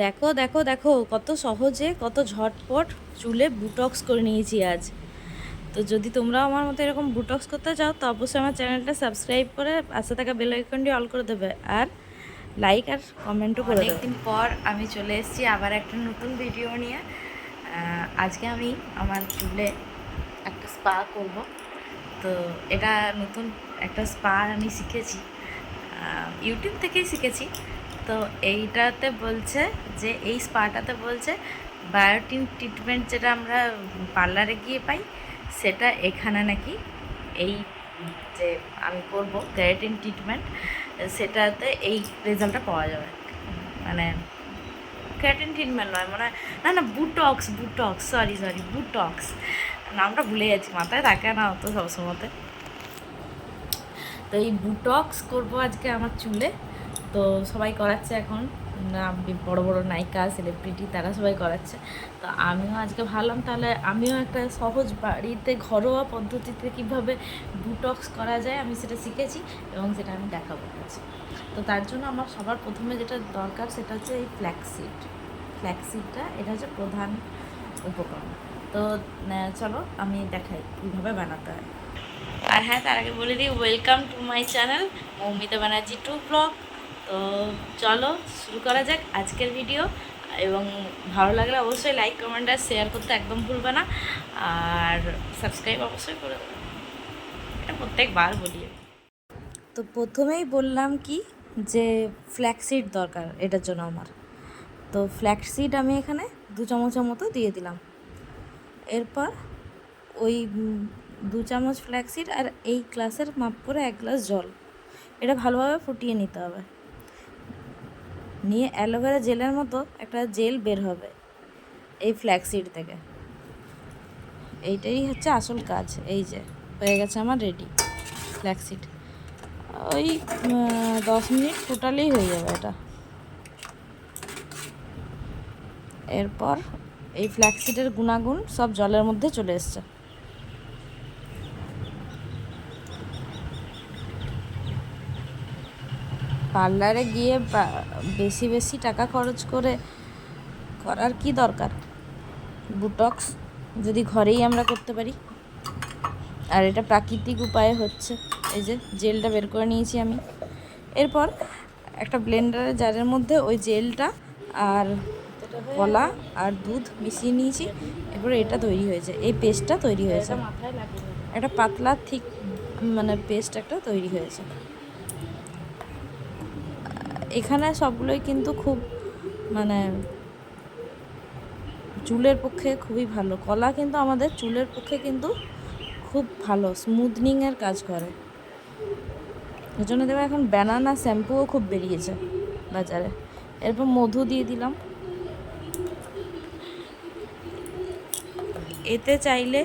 দেখো দেখো দেখো কত সহজে কত ঝটপট চুলে বুটক্স করে নিয়েছি আজ। তো যদি তোমরাও আমার মতো এরকম বুটক্স করতে চাও তো অবশ্যই আমার চ্যানেলটা সাবস্ক্রাইব করে পাশে থাকা বেল আইকনটি অল করে দেবে, আর লাইক আর কমেন্টও করে দেবে। অনেকদিন পর আমি চলে এসেছি আবার একটা নতুন ভিডিও নিয়ে। আজকে আমি আমার চুলে একটা স্পা করব। তো এটা নতুন একটা স্পা আমি শিখেছি, ইউটিউব থেকেই শিখেছি। তো এইটাতে বলছে যে এই স্পাটাতে বলছে বায়োটিন ট্রিটমেন্ট যেটা আমরা পার্লারে গিয়ে পাই সেটা এখানে নাকি এই যে আমি করব কেরাটিন ট্রিটমেন্ট সেটাতে এই রেজাল্টটা পাওয়া যাবে। মানে কেরাটিন ট্রিটমেন্ট নয়, মানে না না বুটক্স বুটক্স সরি বুটক্স নামটা ভুলে যাচ্ছি, মাথায় থাকে না অত সবসময়তে। তো এই বুটক্স করবো আজকে আমার চুলে। তো সবাই করাচ্ছে এখন, বড় বড় নায়িকা সেলিব্রিটি তারা সবাই করাচ্ছে। তো আমিও আজকে ভাবলাম তাহলে আমিও একটা সহজ বাড়িতে ঘরোয়া পদ্ধতিতে কীভাবে বুটক্স করা যায় আমি সেটা শিখেছি এবং সেটা আমি দেখাবো আজকে। তো তার জন্য আমার সবার প্রথমে যেটা দরকার সেটা হচ্ছে এই ফ্ল্যাক্সিডটা, এটা হচ্ছে প্রধান উপকরণ। তো চলো আমি দেখাই কীভাবে বানাতে হয়। আর হ্যাঁ, তার আগে বলে দিই welcome to my channel Moumita Banerjee to blog. তো চলো শুরু করা যাক আজকের ভিডিও, এবং ভালো লাগলে অবশ্যই লাইক কমেন্ট আর শেয়ার করতে একদম ভুলবে না, আর সাবস্ক্রাইব অবশ্যই করে দেবে, এটা প্রত্যেকবার বলি। তো প্রথমেই বললাম কি যে ফ্ল্যাক্সিড দরকার এটার জন্য আমার। তো ফ্ল্যাক্সিড আমি এখানে 2 চামচের মতো দিয়ে দিলাম। এরপর ওই 2 চামচ ফ্ল্যাক্সিড আর এই গ্লাসের মাপ করে 1 গ্লাস জল, এটা ভালোভাবে ফুটিয়ে নিতে হবে। নিয়ে অ্যালোভেরা জেলের মতো একটা জেল বের হবে এই ফ্ল্যাক্সিড থেকে। এইটাই হচ্ছে আসল কাজ। এই যে হয়ে গেছে আমার রেডি ফ্ল্যাক্সিড। ওই 10 মিনিট ফুটালেই হয়ে যাবে এটা। এরপর এই ফ্ল্যাক্সিডের গুণাগুণ সব জলের মধ্যে চলে এসছে। পার্লারে গিয়ে বেশি বেশি টাকা খরচ করে করার কি দরকার, বুটক্স যদি ঘরেই আমরা করতে পারি। আর এটা প্রাকৃতিক উপায়ে হচ্ছে। এই যে জেলটা বের করে নিয়েছি আমি। এরপর একটা ব্লেন্ডারের জারের মধ্যে ওই জেলটা আর কলা আর দুধ মিশিয়ে নিয়েছি। এরপরে এটা তৈরি হয়েছে, এই পেস্টটা তৈরি হয়েছে, একটা পাতলা ঠিক মানে পেস্ট একটা তৈরি হয়েছে। এখানে সবগুলোই কিন্তু খুব মানে চুলের পক্ষে খুবই ভালো। কলা কিন্তু আমাদের চুলের পক্ষে কিন্তু খুব ভালো স্মুথনিংয়ের কাজ করে। এর জন্য দেখবে এখন ব্যানানা শ্যাম্পুও খুব বেরিয়েছে বাজারে। এরপর মধু দিয়ে দিলাম। এতে চাইলে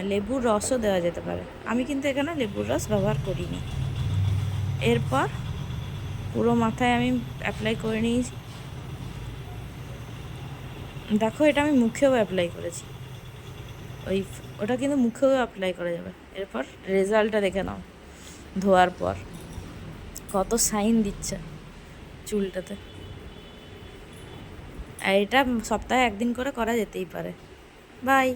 লেবুর রসও দেওয়া যেতে পারে, আমি কিন্তু এখানে লেবুর রস ব্যবহার করিনি। এরপর পুরো মাথায় আমি অ্যাপ্লাই করে নিয়েছি। দেখো এটা আমি মুখেও অ্যাপ্লাই করেছি, ওটা কিন্তু মুখেও অ্যাপ্লাই করা যাবে। এরপর রেজাল্টটা দেখে নাও ধোয়ার পর কত শাইন দিচ্ছে চুলটাতে। আর এটা সপ্তাহে 1 দিন করে করা যেতেই পারে। বাই।